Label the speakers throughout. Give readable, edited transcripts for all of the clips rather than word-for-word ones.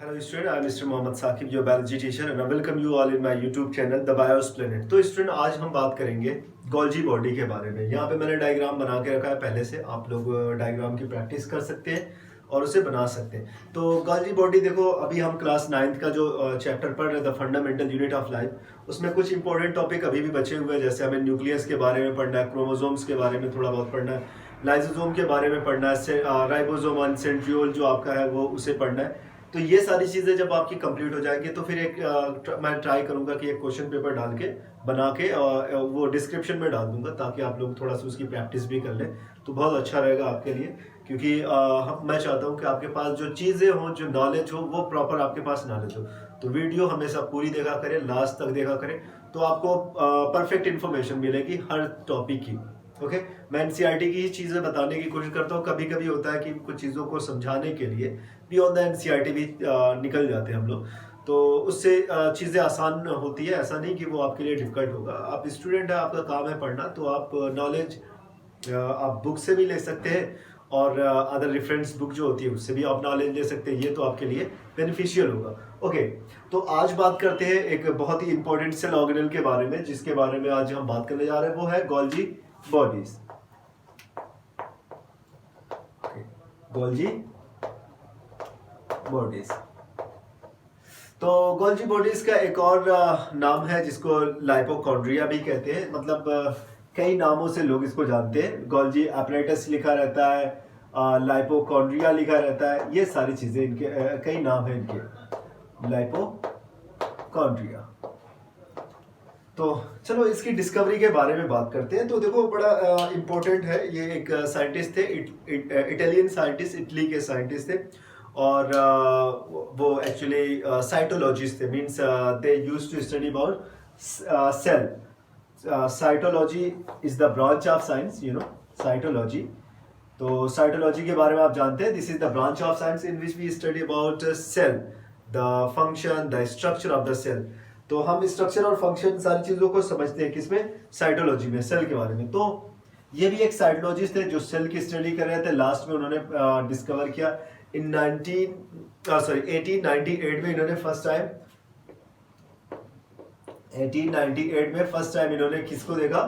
Speaker 1: Hello student, I am Mr. Mohammad Saqib, your biology teacher and I welcome you all in my YouTube channel The Bios Planet। तो student आज हम बात करेंगे Golgi body के बारे में। यहाँ पे मैंने डायग्राम बना के रखा है पहले से, आप लोग डायग्राम की प्रैक्टिस कर सकते हैं और उसे बना सकते हैं। तो गोल्जी बॉडी देखो, अभी हम क्लास 9th का जो चैप्टर पढ़ रहे थे फंडामेंटल यूनिट ऑफ लाइफ, उसमें कुछ इंपॉर्टेंट टॉपिक अभी भी बचे हुए हैं। जैसे हमें न्यूक्लियस के बारे में पढ़ना है, क्रोमोसोम्स के बारे में थोड़ा बहुत पढ़ना है, लाइसोसोम के बारे में पढ़ना है, राइबोसोम सेंट्रियोल जो आपका है वो उसे पढ़ना है। तो ये सारी चीज़ें जब आपकी कंप्लीट हो जाएंगी तो फिर मैं ट्राई करूंगा कि एक क्वेश्चन पेपर डाल के बना के वो डिस्क्रिप्शन में डाल दूंगा, ताकि आप लोग थोड़ा सा उसकी प्रैक्टिस भी कर लें तो बहुत अच्छा रहेगा आपके लिए। क्योंकि मैं चाहता हूं कि आपके पास जो चीज़ें हों, जो नॉलेज हो, वो प्रॉपर आपके पास नॉलेज हो। तो वीडियो हमेशा पूरी देखा करें, लास्ट तक देखा करें, तो आपको परफेक्ट इन्फॉर्मेशन मिलेगी हर टॉपिक की। ओके, मैं एनसीईआरटी की ही चीज़ें बताने की कोशिश करता हूँ। कभी कभी होता है कि कुछ चीज़ों को समझाने के लिए बियॉन्ड द एनसीईआरटी भी निकल जाते हैं हम लोग, तो उससे चीज़ें आसान होती है। ऐसा नहीं कि वो आपके लिए डिफिकल्ट होगा। आप स्टूडेंट हैं, आपका काम है पढ़ना, तो आप नॉलेज आप बुक से भी ले सकते हैं और अदर रेफरेंस बुक जो होती है उससे भी आप नॉलेज ले सकते हैं। ये तो आपके लिए बेनिफिशियल होगा। ओके, तो आज बात करते हैं एक बहुत ही इंपॉर्टेंट सेल ऑर्गेनल के बारे में, जिसके बारे में आज हम बात करने जा रहे हैं। वो है गोल्जी बॉडीज। Golgi bodies. तो गोल्जी बॉडीज का एक और नाम है जिसको लाइपोकॉन्ड्रिया भी कहते हैं। मतलब कई नामों से लोग इसको जानते हैं। गोल्जी अपैरेटस लिखा रहता है, लाइपोकॉन्ड्रिया लिखा रहता है, ये सारी चीजें इनके कई नाम है इनके। लाइपोकॉन्ड्रिया। तो चलो इसकी डिस्कवरी के बारे में बात करते हैं। तो देखो, बड़ा इम्पोर्टेंट है। ये एक साइंटिस्ट थे, इटालियन साइंटिस्ट, इटली के साइंटिस्ट थे, और वो एक्चुअली साइटोलॉजिस्ट थे। Means they used to study about cell. Cytology is the branch of science, you know, cytology. तो साइटोलॉजी के बारे में आप जानते हैं, this is the branch of science in which we study about cell, the function, the structure of the cell. तो हम structure और फंक्शन सारी चीजों को समझते हैं किसमें? साइटोलॉजी में, सेल के बारे में। तो ये भी एक साइटोलॉजिस्ट थे जो सेल की स्टडी कर रहे थे। लास्ट में उन्होंने डिस्कवर किया इन 1898 में इन्होंने फर्स्ट टाइम 1898 में फर्स्ट टाइम इन्होंने किसको देखा?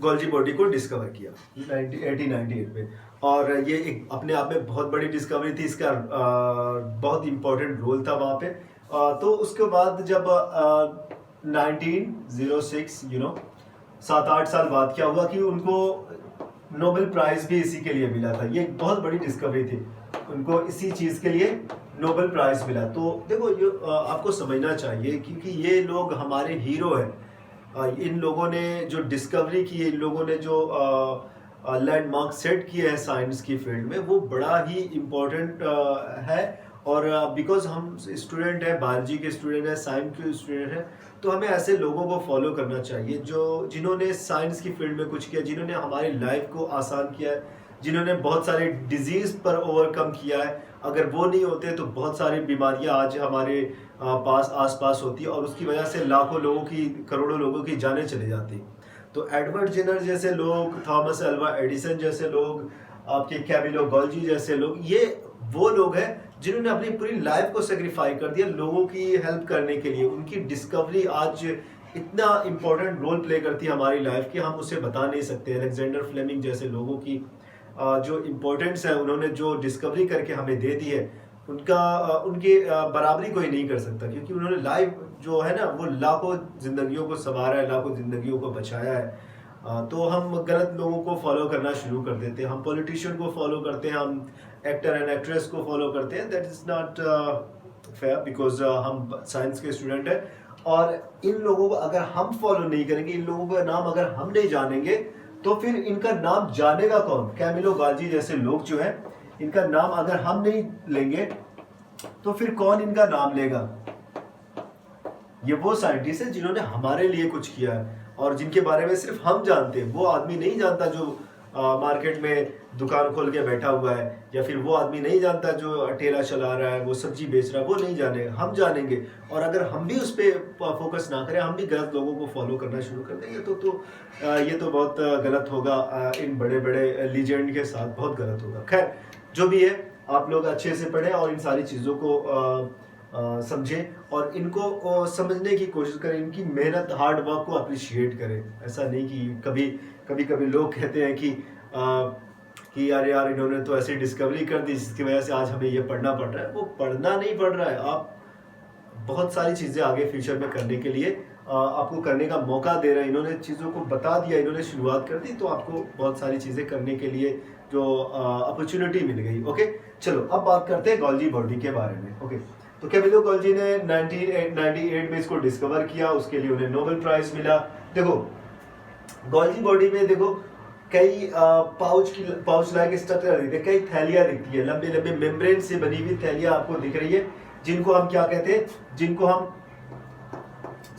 Speaker 1: गोल्जी बॉडी को डिस्कवर किया 1898 में। और ये एक अपने आप में बहुत बड़ी डिस्कवरी थी। इसका बहुत इंपॉर्टेंट रोल था वहां पे। तो उसके बाद जब 1906, यू नो, 7-8 साल बाद क्या हुआ कि उनको नोबेल प्राइज भी इसी के लिए मिला था। ये एक बहुत बड़ी डिस्कवरी थी, उनको इसी चीज के लिए नोबेल प्राइज मिला। तो देखो, ये आपको समझना चाहिए, क्योंकि ये लोग हमारे हीरो हैं। इन लोगों ने जो डिस्कवरी की है, इन लोगों ने जो लैंडमार्क सेट किए हैं साइंस की फील्ड में, वो बड़ा ही इम्पोर्टेंट है। और बिकॉज हम स्टूडेंट हैं, बायोलॉजी के स्टूडेंट हैं, साइंस के स्टूडेंट हैं, तो हमें ऐसे लोगों को फॉलो करना चाहिए जो जिन्होंने साइंस की फील्ड में कुछ किया, जिन्होंने हमारी लाइफ को आसान किया है, जिन्होंने बहुत सारे डिजीज पर ओवरकम किया है। अगर वो नहीं होते तो बहुत सारी बीमारियां आज हमारे पास आसपास होती, और उसकी वजह से लाखों लोगों की, करोड़ों लोगों की जानें चली जाती। तो एडवर्ड जेनर जैसे लोग, थॉमस अल्वा एडिसन जैसे लोग, आपके कैमिलो गोल्जी जैसे लोग, ये वो लोग हैं जिन्होंने अपनी पूरी लाइफ को सेक्रीफाई कर दिया लोगों की हेल्प करने के लिए। उनकी डिस्कवरी आज इतना इंपॉर्टेंट रोल प्ले करती है हमारी लाइफ की, हम उसे बता नहीं सकते। अलेक्जेंडर फ्लेमिंग जैसे लोगों की जो इम्पोर्टेंस है, उन्होंने जो डिस्कवरी करके हमें दे दी है, उनका उनकी बराबरी कोई नहीं कर सकता। क्योंकि उन्होंने लाइफ जो है ना, वो लाखों जिंदगियों को संवारा है, लाखों जिंदगियों को बचाया है। तो हम गलत लोगों को फॉलो करना शुरू कर देते हैं। हम पॉलिटिशियन को फॉलो करते हैं, हम एक्टर एंड एक्ट्रेस को फॉलो करते हैं। That is not fair, because हम साइंस के स्टूडेंट हैं। और इन लोगों को अगर हम फॉलो नहीं करेंगे, इन लोगों का नाम अगर हम नहीं जानेंगे, तो फिर इनका नाम जानेगा कौन? कैमिलो गाल्जी जैसे लोग जो है, इनका नाम अगर हम नहीं लेंगे तो फिर कौन इनका नाम लेगा? ये वो साइंटिस्ट है जिन्होंने हमारे लिए कुछ किया है और जिनके बारे में सिर्फ हम जानते हैं। वो आदमी नहीं जानता जो मार्केट में दुकान खोल के बैठा हुआ है, या फिर वो आदमी नहीं जानता जो ठेला चला रहा है, वो सब्जी बेच रहा है, वो नहीं जानेगा, हम जानेंगे। और अगर हम भी उस पर फोकस ना करें, हम भी गलत लोगों को फॉलो करना शुरू कर देंगे, तो ये तो बहुत गलत होगा। इन बड़े बड़े लीजेंड के साथ बहुत गलत होगा। खैर, जो भी है, आप लोग अच्छे से पढ़ें और इन सारी चीज़ों को समझें और इनको समझने की कोशिश करें, इनकी मेहनत हार्ड वर्क को अप्रिशिएट करें। ऐसा नहीं कि कभी कभी लोग कहते हैं कि यार इन्होंने तो ऐसी डिस्कवरी कर दी जिसकी वजह से आज हमें ये पढ़ना पड़ रहा है। वो पढ़ना नहीं पड़ रहा है, आप बहुत सारी चीज़ें आगे फ्यूचर में करने के लिए आपको करने का मौका दे रहे हैं। इन्होंने चीज़ों को बता दिया, इन्होंने शुरुआत कर दी, तो आपको बहुत सारी चीज़ें करने के लिए जो अपॉर्चुनिटी मिल गई। ओके, चलो अब बात करते हैं गोल्जी बॉडी के बारे में। ओके, तो कैमिलो गोल्जी ने 1998 में इसको डिस्कवर किया, उसके लिए उन्हें नोबेल प्राइज मिला। देखो गोल्जी बॉडी में देखो कई पाउच लाइक स्ट्रक्चर दिखते हैं, कई थैलियां दिखती है, लंबे लंबे मेम्ब्रेन से बनी हुई थैलियां आपको दिख रही है, जिनको हम क्या कहते हैं, जिनको हम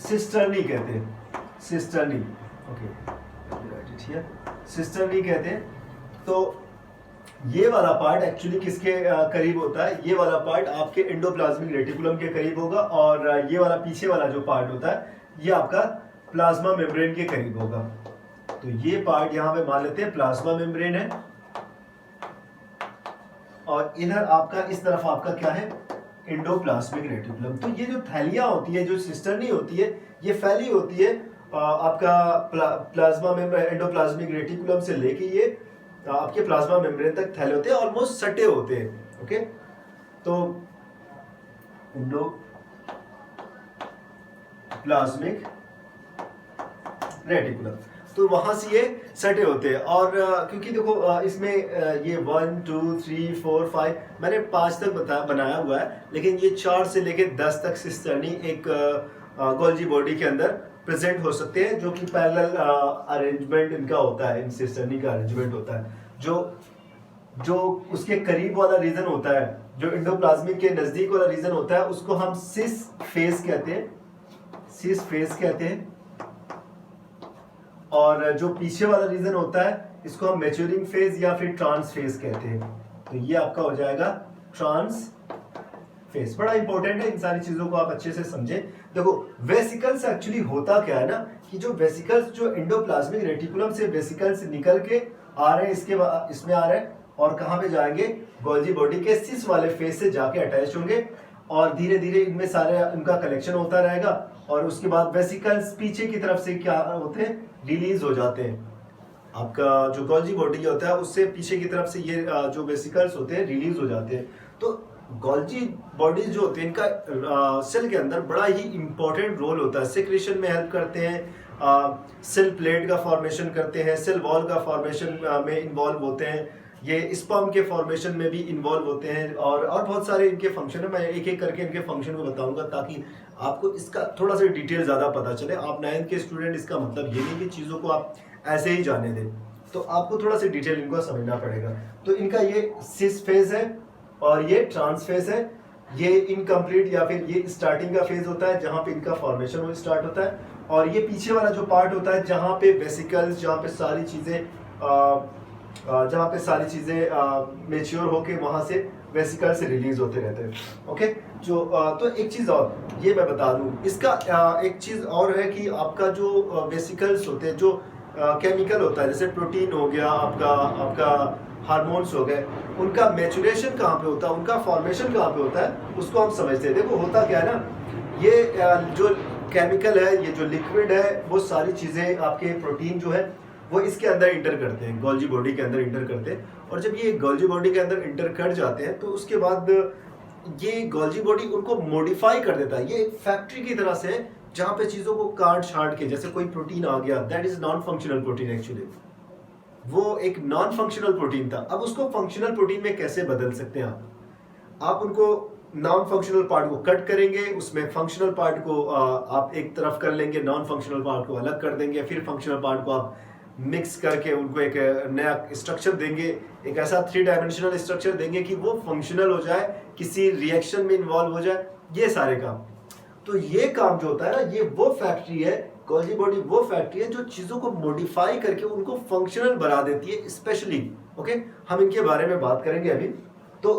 Speaker 1: सिस्टर्नी कहते हैं। सिस्टर्नी, ओके, सिस्टर्नी कहते हैं। तो ये वाला पार्ट एक्चुअली किसके करीब होता है? ये वाला पार्ट आपके एंडोप्लाज्मिक रेटिकुलम के करीब होगा और ये वाला पीछे वाला जो पार्ट होता है ये आपका प्लाज्मा मेम्ब्रेन के करीब होगा। तो ये पार्ट यहां पे मान लेते हैं प्लाज्मा मेम्ब्रेन है और इधर आपका इस तरफ आपका क्या है? Endoplasmic reticulum. तो ये जो थैलियां होती है, जो सिस्टर्नी होती है, ये फैली होती है आपका प्लाज्मा मेम्ब्रेन, एंडोप्लाज्मिक रेटिकुलम से लेके ये आपके प्लाज्मा मेम्ब्रेन तक थैले होते हैं, ऑलमोस्ट सटे होते हैं। ओके, तो एंडोप्लाज्मिक रेटिकुलम, तो वहां से ये सटे होते हैं। और क्योंकि देखो इसमें ये 1 2 3 4 5 मैंने 5 तक बनाया हुआ है, लेकिन ये 4 से लेके 10 तक सिस्टर्नी एक गोल्जी बॉडी के अंदर प्रेजेंट हो सकते हैं, जो कि पैरेलल अरेंजमेंट इनका होता है, इन सिस्टर्नी का अरेंजमेंट होता है। जो उसके करीब वाला रीजन होता है, जो एंडोप्लाज्मिक के नजदीक वाला रीजन होता है, उसको हम सिस फेस कहते हैं, सिस फेस कहते हैं। और जो पीछे वाला रीजन होता है इसको हम मैच्योरिंग फेज या फिर ट्रांस फेज कहते हैं। तो ये आपका हो जाएगा ट्रांस फेज। बड़ा इंपॉर्टेंट है, इन सारी चीजों को आप अच्छे से समझें। देखो वेसिकल्स एक्चुअली होता क्या है ना, कि जो वेसिकल्स जो एंडोप्लाज्मिक रेटिकुलम से वेसिकल्स निकल के आ रहे हैं, इसमें आ रहे हैं और कहां पे जाएंगे? गोल्जी बॉडी के सिस वाले फेज से जाके अटैच होंगे और धीरे धीरे इनमें सारे उनका कलेक्शन होता रहेगा और उसके बाद वेसिकल्स पीछे की तरफ से क्या होते हैं? रिलीज हो जाते हैं। आपका जो गोल्जी बॉडी होता है उससे पीछे की तरफ से ये जो वेसिकल्स होते हैं रिलीज हो जाते हैं। तो गोल्जी बॉडी जो होते हैं इनका सेल के अंदर बड़ा ही इंपॉर्टेंट रोल होता है। सेक्रेशन में हेल्प करते हैं, सेल प्लेट का फॉर्मेशन करते हैं, सेल वॉल का फॉर्मेशन में इन्वॉल्व होते हैं, ये स्पर्म के फॉर्मेशन में भी इन्वॉल्व होते हैं और बहुत सारे इनके फंक्शन है। मैं एक एक करके इनके फंक्शन को बताऊंगा ताकि आपको इसका थोड़ा सा डिटेल ज़्यादा पता चले। आप 9th के स्टूडेंट, इसका मतलब ये नहीं कि चीज़ों को आप ऐसे ही जाने दें, तो आपको थोड़ा सा डिटेल इनको समझना पड़ेगा। तो इनका ये सिस फेज है और ये ट्रांस फेज है। ये इनकम्प्लीट या फिर ये स्टार्टिंग का फेज होता है जहाँ पे इनका फॉर्मेशन स्टार्ट होता है, और ये पीछे वाला जो पार्ट होता है जहाँ पे वेसिकल्स, जहाँ पे सारी चीज़ें मेच्योर होके वहाँ से वेसिकल से रिलीज होते रहते हैं। ओके, जो तो एक चीज़ और ये मैं बता दूँ, इसका एक चीज़ और है कि आपका जो वेसिकल्स होते हैं, जो केमिकल होता है, जैसे प्रोटीन हो गया, आपका हार्मोन्स हो गए, उनका मैचुरेशन कहाँ पे होता है, उनका फॉर्मेशन कहाँ पे होता है, उसको हम समझते हैं। देखो होता क्या है ना, ये जो केमिकल है, ये जो लिक्विड है, वो सारी चीज़ें आपके प्रोटीन जो है वो इसके अंदर इंटर करते हैं, गोल्जी बॉडी के अंदर इंटर करते हैं। और जब ये गोल्जी बॉडी के अंदर इंटर कर जाते हैं तो उसके बाद ये गोल्जी बॉडी उनको मॉडिफाई कर देता है। ये एक फैक्ट्री की तरह से जहाँ पे चीज़ों को काट छाट के, जैसे कोई प्रोटीन आ गया, that is non functional protein, actually वो एक नॉन फंक्शनल प्रोटीन था। अब उसको फंक्शनल प्रोटीन में कैसे बदल सकते हैं आप उनको नॉन फंक्शनल पार्ट को कट करेंगे, उसमें फंक्शनल पार्ट को आप एक तरफ कर लेंगे, नॉन फंक्शनल पार्ट को अलग कर देंगे, फिर फंक्शनल पार्ट को आप मिक्स करके उनको एक नया स्ट्रक्चर देंगे, एक ऐसा 3 डायमेंशनल स्ट्रक्चर देंगे कि वो फंक्शनल हो जाए, किसी रिएक्शन में इन्वॉल्व हो जाए, ये सारे काम। तो ये काम जो होता है ना, ये वो फैक्ट्री है, गोल्जी बॉडी वो फैक्ट्री है जो चीज़ों को मॉडिफाई करके उनको फंक्शनल बना देती है स्पेशली। ओके, हम इनके बारे में बात करेंगे अभी। तो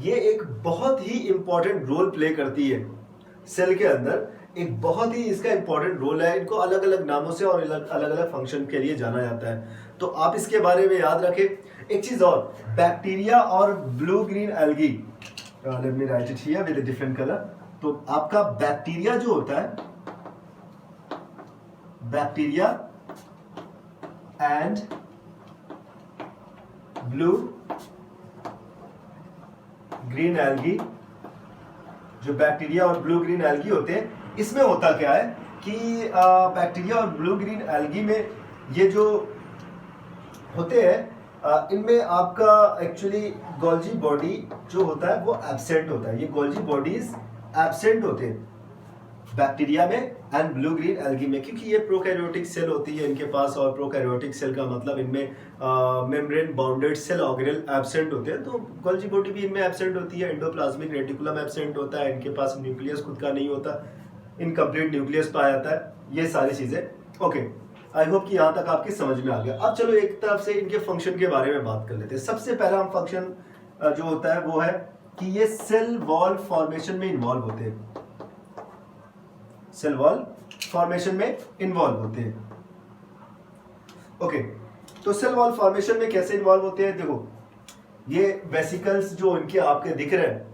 Speaker 1: ये एक बहुत ही इंपॉर्टेंट रोल प्ले करती है सेल के अंदर, एक बहुत ही इसका इंपॉर्टेंट रोल है। इनको अलग अलग नामों से और अलग अलग फंक्शन के लिए जाना जाता है, तो आप इसके बारे में याद रखें। एक चीज और, बैक्टीरिया और blue green algae, let me right it here with a different colour. तो आपका बैक्टीरिया जो होता है, bacteria and blue green algae, जो बैक्टीरिया और ब्लू ग्रीन एल्गी होते हैं, इसमें होता क्या है कि बैक्टीरिया और ब्लू ग्रीन एल्गी में ये जो होते हैं, इनमें आपका एक्चुअली गोल्जी बॉडी जो होता है वो एब्सेंट होता है। ये गोल्जी बॉडीज एब्सेंट होते हैं बैक्टीरिया में एंड ब्लू ग्रीन एल्गी में, क्योंकि ये प्रोकैरियोटिक सेल होती है इनके पास, और प्रोकैरियोटिक सेल का मतलब इनमें membrane bounded cell organelle absent होते हैं, तो गोल्जी बॉडी भी इनमें एब्सेंट होती है। एंडोप्लाज्मिक रेटिकुलम एब्सेंट होता है, इनके पास न्यूक्लियस खुद का नहीं होता, इनकम्प्लीट न्यूक्लियस पाया जाता है, ये सारी चीजें। ओके, आई होप कि यहाँ तक आपकी समझ में आ गया। अब चलो एक तरफ से इनके फंक्शन के बारे में बात कर लेते हैं। सबसे पहला हम फंक्शन जो होता है वो है कि ये सेल वॉल फॉर्मेशन में इन्वॉल्व होते हैं, सेल वॉल फॉर्मेशन में इन्वॉल्व होते हैं। ओके, तो सेल वॉल फॉर्मेशन में कैसे इन्वॉल्व होते हैं? देखो, ये वेसिकल्स जो इनके आपके दिख रहे हैं,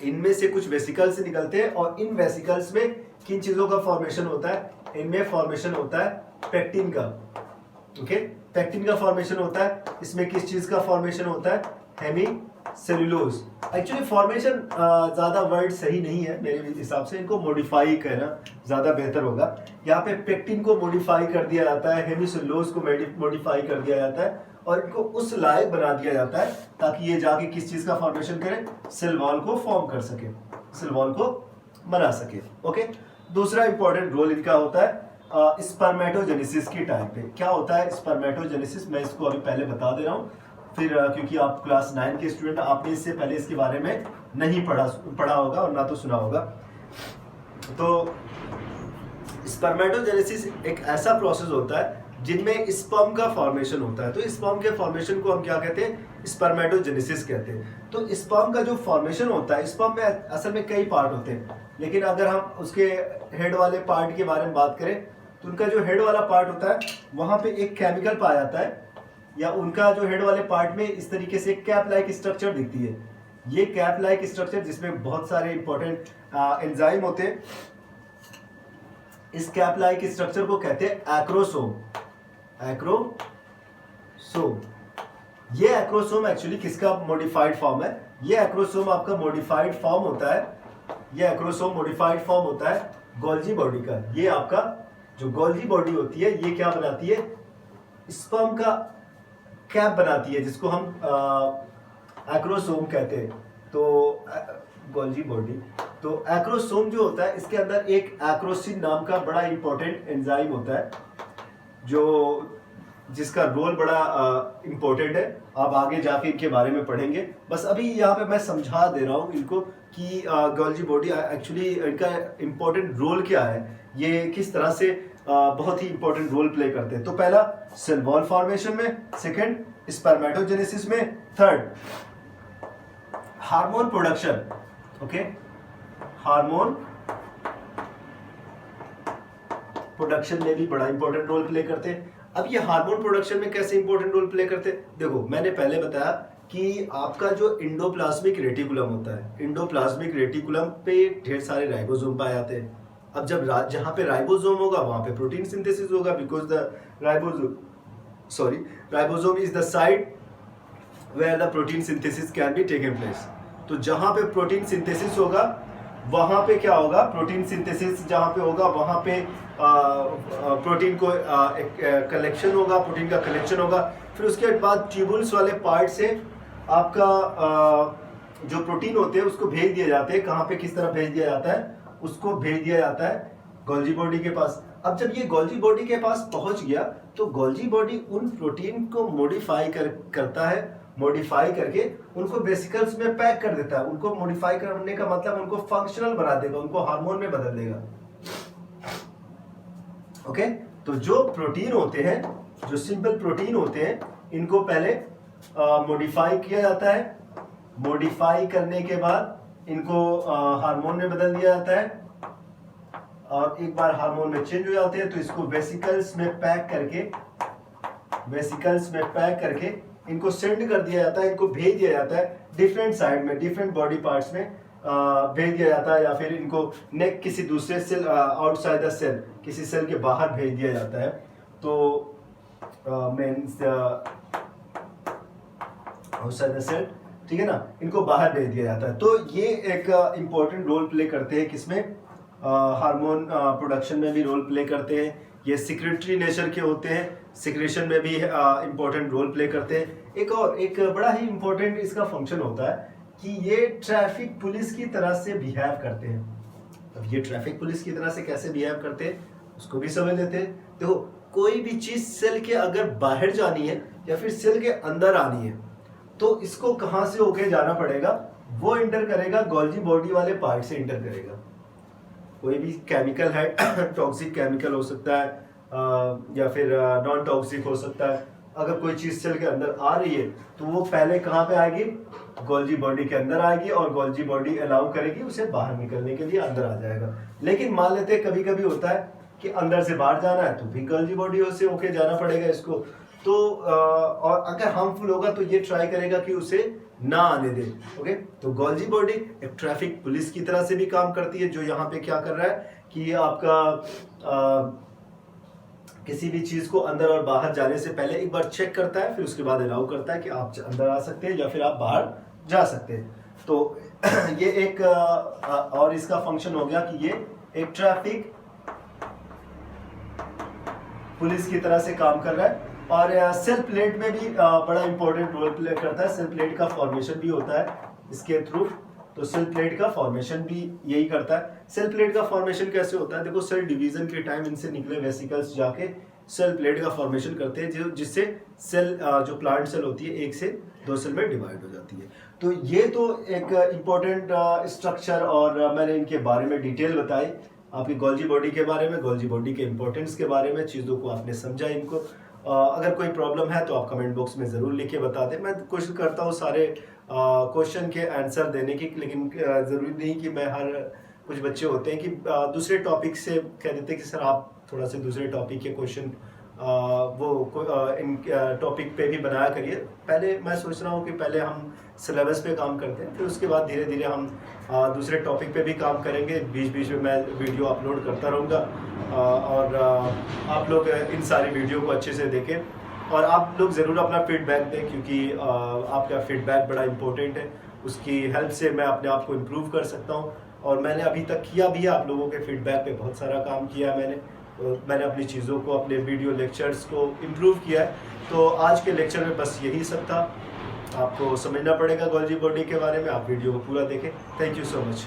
Speaker 1: इनमें से कुछ वेसिकल्स निकलते हैं, और इन वेसिकल्स में किन चीजों का फॉर्मेशन होता है? इनमें फॉर्मेशन होता है पेक्टिन का। ओके, पेक्टिन का फॉर्मेशन होता है। इसमें किस चीज का फॉर्मेशन होता है? Hemicellulose. एक्चुअली फॉर्मेशन ज्यादा वर्ड सही नहीं है मेरे हिसाब से, इनको मॉडिफाई कहना ज्यादा बेहतर होगा। यहाँ पे पेक्टिन को मॉडिफाई कर दिया जाता है, हेमी सेल्यूलोज को मॉडिफाई कर दिया जाता है, और इनको उस लायक बना दिया जाता है ताकि ये जाके किस चीज का फॉर्मेशन करे? सेल वॉल को फॉर्म कर सके, सेल वॉल को बना सके। ओके, दूसरा इंपॉर्टेंट रोल इनका होता है स्पर्मेटोजेनेसिस की टाइम पे। क्या होता है स्पर्मेटोजेनेसिस? मैं इसको अभी पहले बता दे रहा हूँ, फिर क्योंकि आप क्लास 9 के स्टूडेंट, आपने इससे पहले इसके बारे में नहीं पढ़ा होगा और ना तो सुना होगा। तो स्पर्मेटोजेनेसिस एक ऐसा प्रोसेस होता है जिनमें स्पर्म का फॉर्मेशन होता है। तो स्पर्म के फॉर्मेशन को हम क्या कहते हैं? स्पर्मेटोजेनेसिस कहते हैं। तो स्पर्म का जो फॉर्मेशन होता है, स्पर्म में असल में कई पार्ट होते हैं, लेकिन अगर हम उसके हेड वाले पार्ट के बारे में बात करें तो उनका जो हेड वाला पार्ट होता है वहां पे एक केमिकल पाया जाता है, या उनका जो हेड वाले पार्ट में इस तरीके से कैप लाइक स्ट्रक्चर दिखती है। ये कैप लाइक स्ट्रक्चर जिसमें बहुत सारे इंपॉर्टेंट एंजाइम होते हैं, इस कैप लाइक स्ट्रक्चर को कहते हैं एक्रोसोम। एक्रोसोम, ये एक्रोसोम एक्चुअली किसका मॉडिफाइड फॉर्म है? ये एक्रोसोम आपका मॉडिफाइड फॉर्म होता है, ये एक्रोसोम मॉडिफाइड फॉर्म होता है गोल्जी बॉडी का। ये आपका जो गोल्जी बॉडी होती है ये क्या बनाती है? स्पर्म का कैप बनाती है, जिसको हम एक्रोसोम कहते हैं। तो गोल्जी बॉडी, तो एक्रोसोम जो होता है इसके अंदर एक एक्रोसिन नाम का बड़ा इंपॉर्टेंट एंजाइम होता है, जो जिसका रोल बड़ा इंपॉर्टेंट है। आप आगे जाके इनके बारे में पढ़ेंगे, बस अभी यहाँ पे मैं समझा दे रहा हूँ इनको कि गोल्जी बॉडी एक्चुअली इनका इंपॉर्टेंट रोल क्या है, ये किस तरह से बहुत ही इंपॉर्टेंट रोल प्ले करते हैं। तो पहला सेल वॉल फॉर्मेशन में, सेकंड स्पर्मेटोजेनेसिस में, third hormone production. Okay, hormone production में भी बड़ा इंपॉर्टेंट रोल प्ले करते हैं। अब ये हार्मोन प्रोडक्शन में कैसे इंपॉर्टेंट रोल प्ले करते हैं? देखो, मैंने पहले बताया कि आपका जो इंडोप्लाज्मिक रेटिकुलम होता है, इंडोप्लाज्मिक रेटिकुलम पे ढेर सारे राइबोसोम पाए जाते हैं। अब जब जहां पे राइबोसोम होगा वहां पे प्रोटीन सिंथेसिस होगा, because the ribosome is the site where the protein synthesis can be taken place. तो जहां पे प्रोटीन सिंथेसिस होगा वहां पे क्या होगा? प्रोटीन सिंथेसिस जहां पे होगा वहां पे प्रोटीन को कलेक्शन होगा, प्रोटीन का कलेक्शन होगा। फिर उसके बाद ट्यूबुल्स वाले पार्ट से आपका जो प्रोटीन होते हैं उसको भेज दिए जाते हैं। कहाँ पे, किस तरह भेज दिया जाता है? उसको भेज दिया जाता है गोल्जी बॉडी के पास। अब जब ये गोल्जी बॉडी के पास पहुंच गया तो गोल्जी बॉडी उन प्रोटीन को मॉडिफाई करता है, मॉडिफाई करके उनको वेसिकल्स में पैक कर देता है। उनको मॉडिफाई करने का मतलब उनको फंक्शनल बना देगा, उनको हार्मोन में बदल देगा। ओके, तो जो प्रोटीन होते हैं, जो सिंपल प्रोटीन होते हैं, इनको पहले मॉडिफाई किया जाता है। मॉडिफाई करने के बाद इनको हार्मोन में बदल दिया जाता है, और एक बार हार्मोन में चेंज हो जाते हैं तो इसको वेसिकल्स में पैक करके इनको सेंड कर दिया जाता है, इनको भेज दिया जाता है डिफरेंट साइड में, डिफरेंट बॉडी पार्ट्स में भेज दिया जाता है, या फिर इनको नेक किसी दूसरे सेल आउटसाइड द सेल, किसी सेल के बाहर भेज दिया जाता है। तो मीन्स आउटसाइड द सेल, ठीक है ना, इनको बाहर भेज दिया जाता है। तो ये एक इम्पोर्टेंट रोल प्ले करते हैं, किसमें, हार्मोन प्रोडक्शन में भी रोल प्ले करते हैं। ये सिक्रेटरी नेचर के होते हैं, सिक्रेशन में भी इम्पोर्टेंट रोल प्ले करते हैं। एक बड़ा ही इम्पोर्टेंट इसका फंक्शन होता है कि ये ट्रैफिक पुलिस की तरह से बिहेव करते हैं। अब ये ट्रैफिक पुलिस की तरह से कैसे बिहेव करते हैं उसको भी समझ लेते हैं। देखो, कोई भी चीज सेल के अगर बाहर जानी है या फिर सेल के अंदर आनी है तो इसको कहाँ से होके जाना पड़ेगा, वो इंटर करेगा गोल्जी बॉडी वाले पार्ट से इंटर करेगा। कोई भी केमिकल है, टॉक्सिक केमिकल हो सकता है या फिर नॉन टॉक्सिक हो सकता है। अगर कोई चीज सेल के अंदर आ रही है तो वो पहले कहाँ पे आएगी, गोल्जी बॉडी के अंदर आएगी, और गोल्जी बॉडी अलाउ करेगी उसे बाहर निकलने के लिए, अंदर आ जाएगा। लेकिन मान लेते हैं कभी कभी होता है कि अंदर से बाहर जाना है तो भी गोल्जी बॉडी से होके जाना पड़ेगा इसको। तो और अगर हार्मफुल होगा तो ये ट्राई करेगा कि उसे ना आने दे। ओके, तो गोल्जी बॉडी एक ट्रैफिक पुलिस की तरह से भी काम करती है, जो यहाँ पे क्या कर रहा है कि आपका किसी भी चीज को अंदर और बाहर जाने से पहले एक बार चेक करता है, फिर उसके बाद अलाउ करता है कि आप अंदर आ सकते हैं या फिर आप बाहर जा सकते हैं। तो ये एक और इसका फंक्शन हो गया कि ये एक ट्रैफिक पुलिस की तरह से काम कर रहा है। और सेल प्लेट में भी बड़ा इंपॉर्टेंट रोल प्ले करता है। सेल प्लेट का फॉर्मेशन भी होता है इसके थ्रू। तो सेल प्लेट का फॉर्मेशन भी यही करता है। सेल प्लेट का फॉर्मेशन कैसे होता है, देखो, सेल डिवीजन के टाइम इनसे निकले वेसिकल्स जाके सेल प्लेट का फॉर्मेशन करते हैं, जिससे सेल जो प्लांट सेल होती है 1 से 2 सेल में डिवाइड हो जाती है। तो ये तो एक इम्पोर्टेंट स्ट्रक्चर, और मैंने इनके बारे में डिटेल बताई, आपकी गोल्जी बॉडी के बारे में, गोल्जी बॉडी के इंपॉर्टेंस के बारे में, चीज़ों को आपने समझा इनको। अगर कोई प्रॉब्लम है तो आप कमेंट बॉक्स में ज़रूर लिख के बता दें। मैं कोशिश करता हूँ सारे क्वेश्चन के आंसर देने की, लेकिन ज़रूरी नहीं कि मैं हर, कुछ बच्चे होते हैं कि दूसरे टॉपिक से कह देते हैं कि सर आप थोड़ा से दूसरे टॉपिक के क्वेश्चन इन टॉपिक पे भी बनाया करिए। पहले मैं सोच रहा हूँ कि पहले हम सिलेबस पे काम करते हैं, फिर उसके बाद धीरे धीरे हम दूसरे टॉपिक पे भी काम करेंगे। बीच बीच में मैं वीडियो अपलोड करता रहूँगा, और आप लोग इन सारी वीडियो को अच्छे से देखें, और आप लोग ज़रूर अपना फीडबैक दें, क्योंकि आपका फीडबैक बड़ा इंपॉर्टेंट है। उसकी हेल्प से मैं अपने आप को इम्प्रूव कर सकता हूँ, और मैंने अभी तक किया भी है। आप लोगों के फीडबैक पे बहुत सारा काम किया मैंने अपनी चीज़ों को, अपने वीडियो लेक्चर्स को इम्प्रूव किया है। तो आज के लेक्चर में बस यही सब था। आपको समझना पड़ेगा गोल्जी बॉडी के बारे में, आप वीडियो को पूरा देखें। Thank you so much.